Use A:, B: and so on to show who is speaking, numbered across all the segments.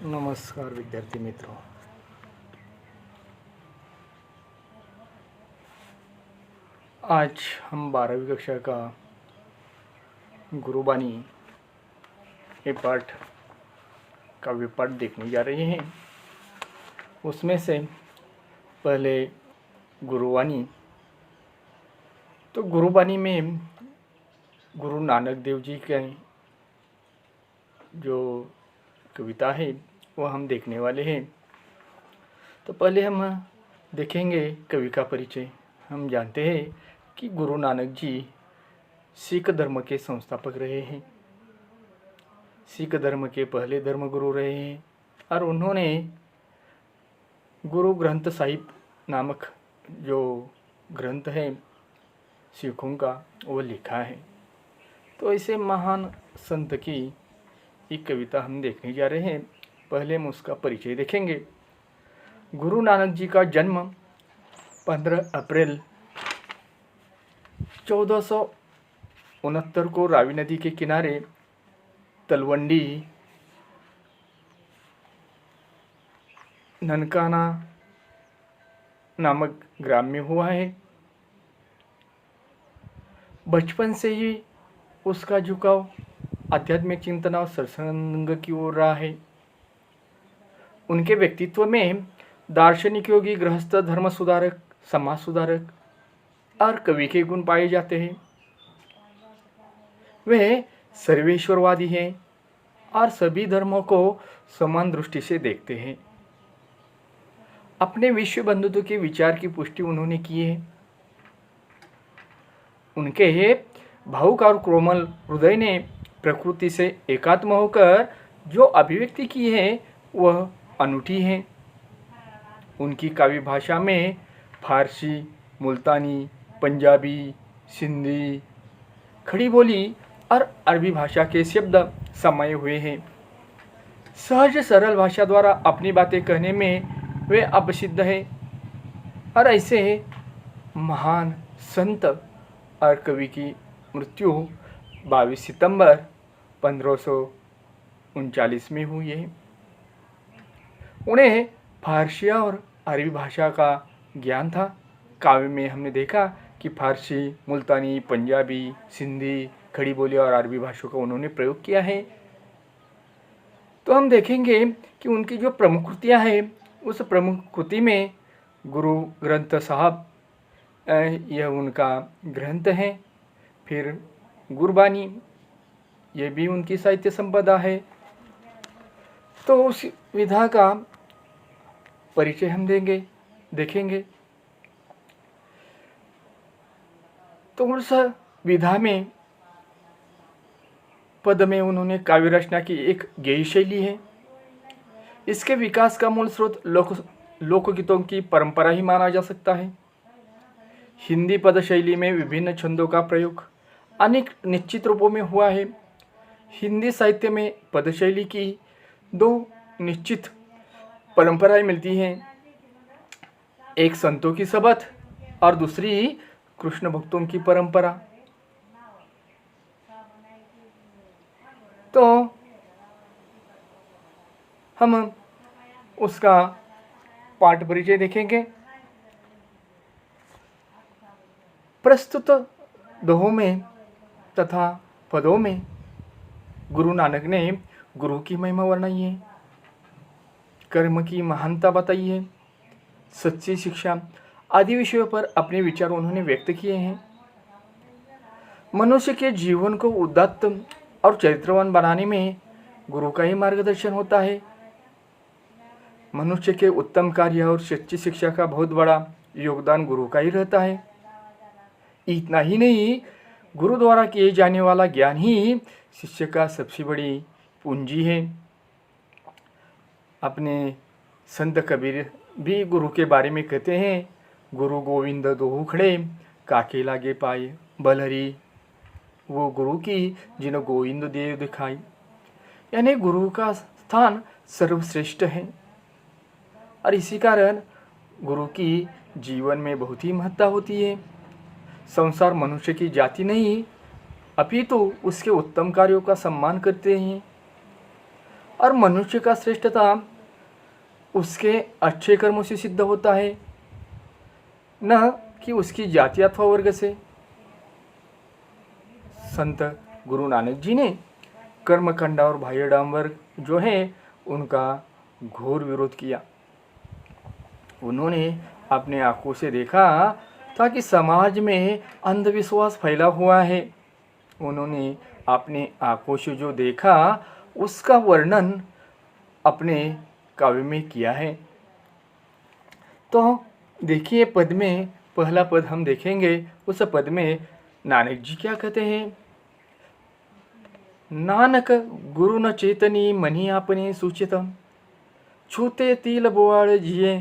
A: नमस्कार विद्यार्थी मित्रों। आज हम 12वीं कक्षा का गुरुबानी के पाठ काव्य पाठ देखने जा रहे हैं। उसमें से पहले गुरुवाणी। तो गुरुबानी में गुरु नानक देव जी के जो कविता है वो हम देखने वाले हैं। तो पहले हम देखेंगे कवि का परिचय। हम जानते हैं कि गुरु नानक जी सिख धर्म के संस्थापक रहे हैं, सिख धर्म के पहले धर्मगुरु रहे हैं और उन्होंने गुरु ग्रंथ साहिब नामक जो ग्रंथ है सिखों का वो लिखा है। तो ऐसे महान संत की एक कविता हम देखने जा रहे हैं। पहले हम उसका परिचय देखेंगे। गुरु नानक जी का जन्म 15 अप्रैल 1469 को रावी नदी के किनारे तलवंडी ननकाना नामक ग्राम में हुआ है। बचपन से ही उसका झुकाव आध्यात्मिक चिंतन और सत्संग की ओर रहा है। उनके व्यक्तित्व में दार्शनिक, योगी, गृहस्थ, धर्म सुधारक, समाज सुधारक और कवि के गुण पाए जाते हैं। वे सर्वेश्वरवादी हैं और सभी धर्मों को समान दृष्टि से देखते हैं। अपने विश्व बंधुत्व के विचार की पुष्टि उन्होंने की है। उनके भावुक और कोमल हृदय ने प्रकृति से एकात्म होकर जो अभिव्यक्ति की है वह अनूठी है। उनकी काव्य भाषा में फारसी, मुल्तानी, पंजाबी, सिंधी, खड़ी बोली और अरबी भाषा के शब्द समाये हुए हैं। सहज सरल भाषा द्वारा अपनी बातें कहने में वे अप्रसिद्ध है और ऐसे महान संत और कवि की मृत्यु 22 सितंबर 1539 में हुई है। उन्हें फारसी और अरबी भाषा का ज्ञान था। काव्य में हमने देखा कि फारसी, मुल्तानी, पंजाबी, सिंधी, खड़ी बोली और अरबी भाषा का उन्होंने प्रयोग किया है। तो हम देखेंगे कि उनकी जो प्रमुख कृतियाँ हैं उस प्रमुख कृति में गुरु ग्रंथ साहब यह उनका ग्रंथ है। फिर गुरबानी ये भी उनकी साहित्य संपदा है। तो उस विधा का परिचय हम देखेंगे। तो उस विधा में पद में उन्होंने काव्य रचना की एक गेय शैली है। इसके विकास का मूल स्रोत लोकगीतों की परंपरा ही माना जा सकता है। हिंदी पद शैली में विभिन्न छंदों का प्रयोग अनेक निश्चित रूपों में हुआ है। हिंदी साहित्य में पद शैली की दो निश्चित परंपराएं मिलती हैं, एक संतों की सबद और दूसरी कृष्ण भक्तों की परंपरा। तो हम उसका पाठ परिचय देखेंगे। प्रस्तुत दोहों में तथा पदों में गुरु नानक ने गुरु की महिमा वर्णाई है, कर्म की महानता बताई है, सच्ची शिक्षा आदि विषयों पर अपने विचार उन्होंने व्यक्त किए हैं। मनुष्य के जीवन को उदात्त और चरित्रवान बनाने में गुरु का ही मार्गदर्शन होता है। मनुष्य के उत्तम कार्य और सच्ची शिक्षा का बहुत बड़ा योगदान गुरु का ही रहता है। इतना ही नहीं, गुरु द्वारा किए जाने वाला ज्ञान ही शिष्य का सबसे बड़ी पूंजी है। अपने संत कबीर भी गुरु के बारे में कहते हैं, गुरु गोविंद दोहु खड़े काके लागे पाए बलहरी, वो गुरु की जिन्हों गोविंद देव दिखाई। यानी गुरु का स्थान सर्वश्रेष्ठ है और इसी कारण गुरु की जीवन में बहुत ही महत्ता होती है। संसार मनुष्य की जाति नहीं अपितु उसके उत्तम कार्यों का सम्मान करते हैं। और मनुष्य का श्रेष्ठता उसके अच्छे कर्मों से सिद्ध होता है, न कि उसकी जाति अथवा वर्ग से। संत गुरु नानक जी ने कर्मकांड और बाह्यडांबर जो है उनका घोर विरोध किया। उन्होंने अपने आंखों से देखा था कि समाज में अंधविश्वास फैला हुआ है। उन्होंने अपने आंखों से जो देखा उसका वर्णन अपने काव्य में किया है। तो देखिए, पद में पहला पद हम देखेंगे। उस पद में नानक जी क्या कहते हैं? नानक गुरु न चेतनी मनी आपने सूचितम, छूते तिल बोआड़ जिए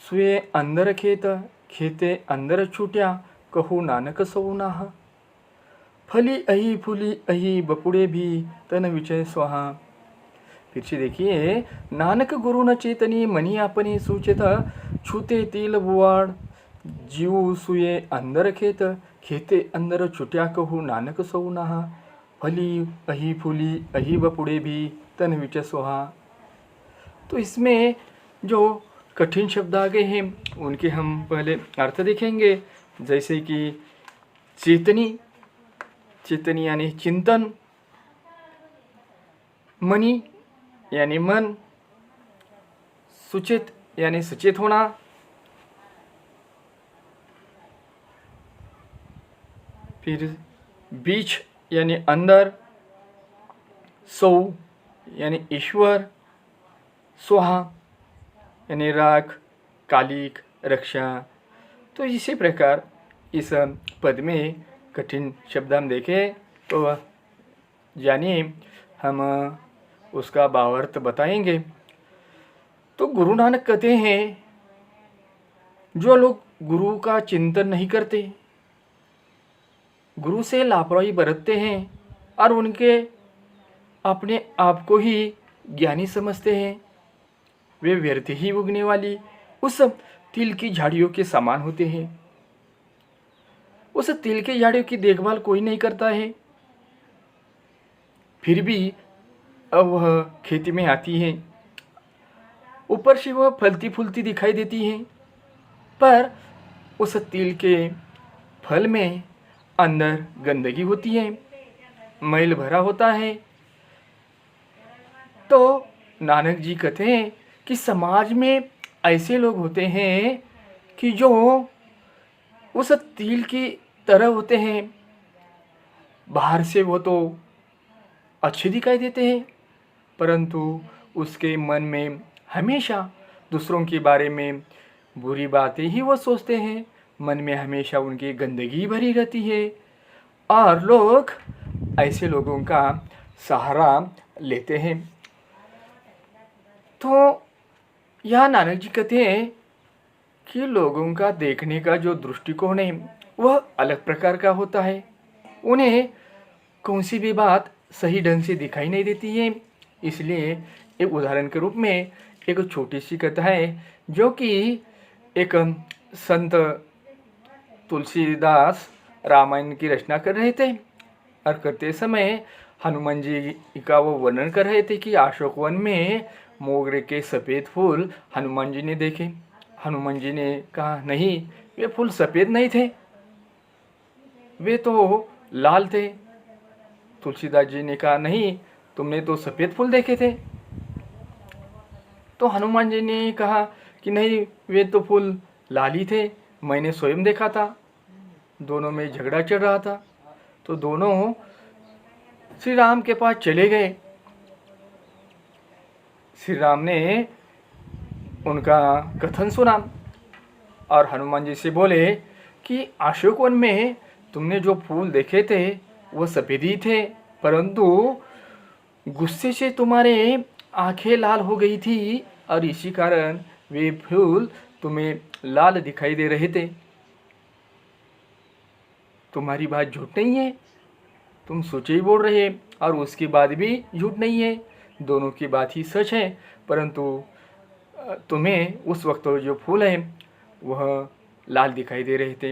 A: सुए अंदर खेत, खेते अंदर छूट्या कहू नानक सौनाह, फली अही फूली अही बपुड़े भी तन विचय स्वाहा। फिर से देखिए, नानक गुरु न चेतनी मनी आपने सूचित, छूते तिल बुआड़ जीव सुए अंदर खेत, खेते अंदर छुट्या कहू नानक सौनाह, फली अही फूली अही बपुड़े भी तन विच सोहा। तो इसमें जो कठिन शब्द आ गए हैं उनके हम पहले अर्थ देखेंगे। जैसे कि चेतनी, चेतनी यानी चिंतन, मनी यानी मन, सुचित यानी सचेत होना, फिर बीच यानी अंदर, सौ यानी ईश्वर, स्वाहा यानी राख, कालिक, रक्षा। तो इसी प्रकार इस पद में कठिन शब्द हम देखें तो जानिए हम उसका भावार्थ बताएंगे। तो गुरु नानक कहते हैं, जो लोग गुरु का चिंतन नहीं करते, गुरु से लापरवाही बरतते हैं और उनके अपने आप को ही ज्ञानी समझते हैं, वे व्यर्थ ही उगने वाली उस तिल की झाड़ियों के समान होते हैं। उस तिल की झाड़ियों की देखभाल कोई नहीं करता है, फिर भी अब वह खेती में आती है। ऊपर से वह फलती फूलती दिखाई देती है, पर उस तिल के फल में अंदर गंदगी होती है, मैल भरा होता है। तो नानक जी कहते हैं कि समाज में ऐसे लोग होते हैं कि जो उस तिल की तरह होते हैं। बाहर से वो तो अच्छे दिखाई देते हैं, परंतु उसके मन में हमेशा दूसरों के बारे में बुरी बातें ही वो सोचते हैं। मन में हमेशा उनकी गंदगी भरी रहती है और लोग ऐसे लोगों का सहारा लेते हैं। तो यह नानक जी कहते हैं कि लोगों का देखने का जो दृष्टिकोण है वह अलग प्रकार का होता है। उन्हें कौन सी भी बात सही ढंग से दिखाई नहीं देती है। इसलिए एक उदाहरण के रूप में एक छोटी सी कथा है, जो कि एक संत तुलसीदास रामायण की रचना कर रहे थे और करते समय हनुमान जी का वो वर्णन कर रहे थे कि अशोक वन में मोगरे के सफ़ेद फूल हनुमान जी ने देखे। हनुमान जी ने कहा, नहीं, वे फूल सफ़ेद नहीं थे, वे तो लाल थे। तुलसीदास जी ने कहा, नहीं, तुमने तो सफ़ेद फूल देखे थे। तो हनुमान जी ने कहा कि नहीं, वे तो फूल लाल ही थे, मैंने स्वयं देखा था। दोनों में झगड़ा चल रहा था। तो दोनों श्री राम के पास चले गए। श्री राम ने उनका कथन सुना और हनुमान जी से बोले कि अशोक वन में तुमने जो फूल देखे थे वो सफ़ेद ही थे, परंतु गुस्से से तुम्हारे आंखें लाल हो गई थी और इसी कारण वे फूल तुम्हें लाल दिखाई दे रहे थे। तुम्हारी बात झूठ नहीं है, तुम सोचे ही बोल रहे, और उसके बाद भी झूठ नहीं है, दोनों की बात ही सच है। परंतु तुम्हें उस वक्त जो फूल है वह लाल दिखाई दे रहे थे।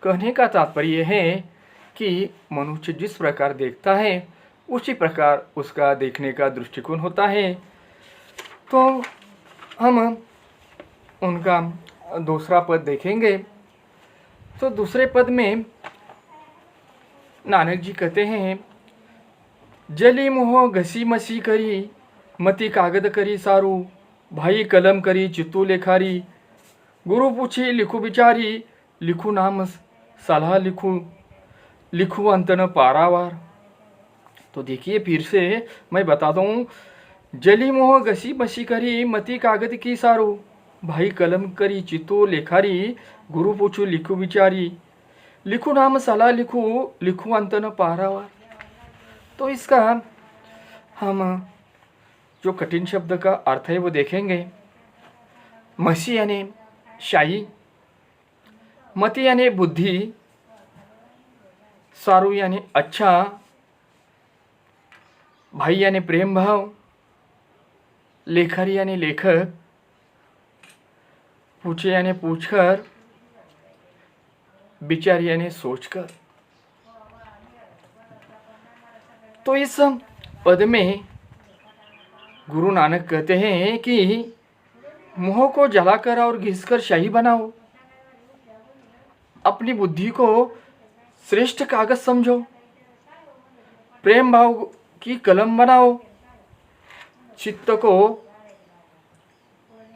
A: कहने का तात्पर्य है कि मनुष्य जिस प्रकार देखता है उसी प्रकार उसका देखने का दृष्टिकोण होता है। तो हम उनका दूसरा पद देखेंगे। तो दूसरे पद में नानक जी कहते हैं, जली मोह घसी मसी करी, मती कागद करी सारू, भाई कलम करी चित्तू लेखारी, गुरु पूछी लिखू बिचारी, लिखू नाम सलाह लिखू अंत न पारावार। तो देखिए फिर से मैं बताता हूँ, जली मोह घसी मसी करी, मती कागद की सारू, भाई कलम करी चित्तो लेखारी, गुरु पूछू लिखू बिचारी, लिखू नाम सलाह लिखू अंत न पारावार। तो इसका हम जो कठिन शब्द का अर्थ है वो देखेंगे। मसी यानी शाही, मति यानी बुद्धि, सारू यानी अच्छा, भाई यानी प्रेम भाव, लेखरी यानी लेखक, पूछे यानी पूछकर, विचार यानी सोचकर। तो इस पद में गुरु नानक कहते हैं कि मोह को जलाकर और घिसकर शाही बनाओ, अपनी बुद्धि को श्रेष्ठ कागज समझो, प्रेम भाव की कलम बनाओ, चित्त को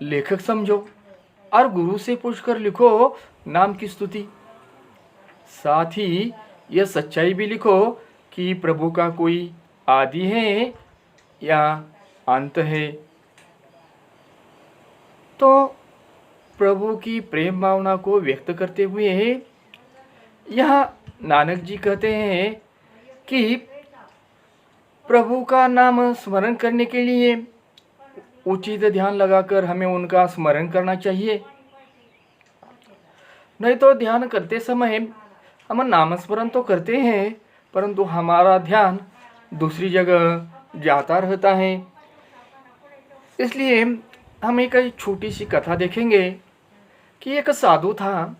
A: लेखक समझो और गुरु से पूछकर लिखो नाम की स्तुति। साथ ही यह सच्चाई भी लिखो कि प्रभु का कोई आदि है या अंत है। तो प्रभु की प्रेम भावना को व्यक्त करते हुए यह नानक जी कहते हैं कि प्रभु का नाम स्मरण करने के लिए उचित ध्यान लगाकर हमें उनका स्मरण करना चाहिए। नहीं तो ध्यान करते समय हम नाम स्मरण तो करते हैं परंतु हमारा ध्यान दूसरी जगह जाता रहता है। इसलिए हम एक छोटी सी कथा देखेंगे कि एक साधु था।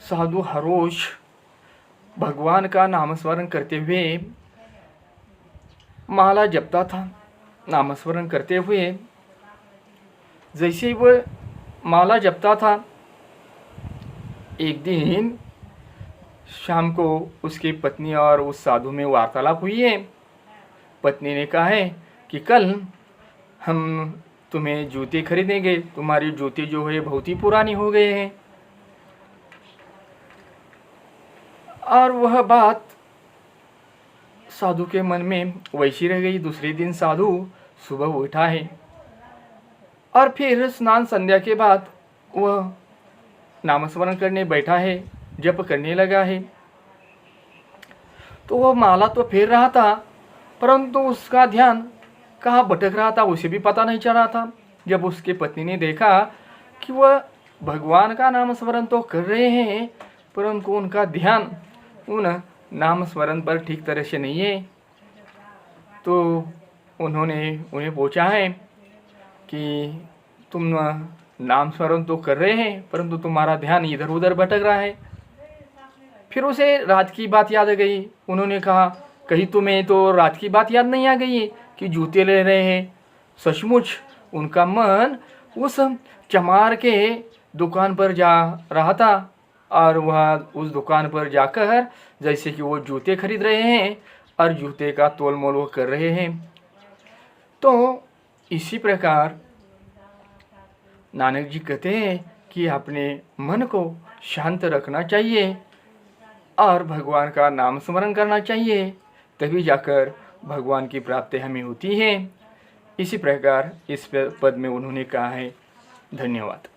A: साधु हर रोज भगवान का नाम स्मरण करते हुए माला जपता था। नाम स्मरण करते हुए जैसे ही वह माला जपता था, एक दिन शाम को उसकी पत्नी और उस साधु में वार्तालाप हुई है। पत्नी ने कहा है कि कल हम तुम्हें जूते खरीदेंगे, तुम्हारी जूते जो है बहुत ही पुरानी हो गए हैं। और वह बात साधु के मन में वैसी रह गई। दूसरे दिन साधु सुबह उठा है और फिर स्नान संध्या के बाद वह नामस्मरण करने बैठा है, जप करने लगा है। तो वह माला तो फेर रहा था परंतु उसका ध्यान कहाँ भटक रहा था उसे भी पता नहीं चल रहा था। जब उसकी पत्नी ने देखा कि वह भगवान का नाम स्मरण तो कर रहे हैं परंतु उनका ध्यान उन नाम स्मरण पर ठीक तरह से नहीं है, तो उन्होंने उन्हें पूछा है कि तुम नाम स्मरण तो कर रहे हैं परंतु तुम्हारा ध्यान इधर उधर भटक रहा है। फिर उसे रात की बात याद आ गई। उन्होंने कहा, कहीं तुम्हें तो रात की बात याद नहीं आ गई कि जूते ले रहे हैं? सचमुच उनका मन उस चमार के दुकान पर जा रहा था और वह उस दुकान पर जाकर जैसे कि वो जूते खरीद रहे हैं और जूते का तोल मोल वो कर रहे हैं। तो इसी प्रकार नानक जी कहते हैं कि अपने मन को शांत रखना चाहिए और भगवान का नाम स्मरण करना चाहिए, तभी जाकर भगवान की प्राप्ति हमें होती है। इसी प्रकार इस पद में उन्होंने कहा है। धन्यवाद।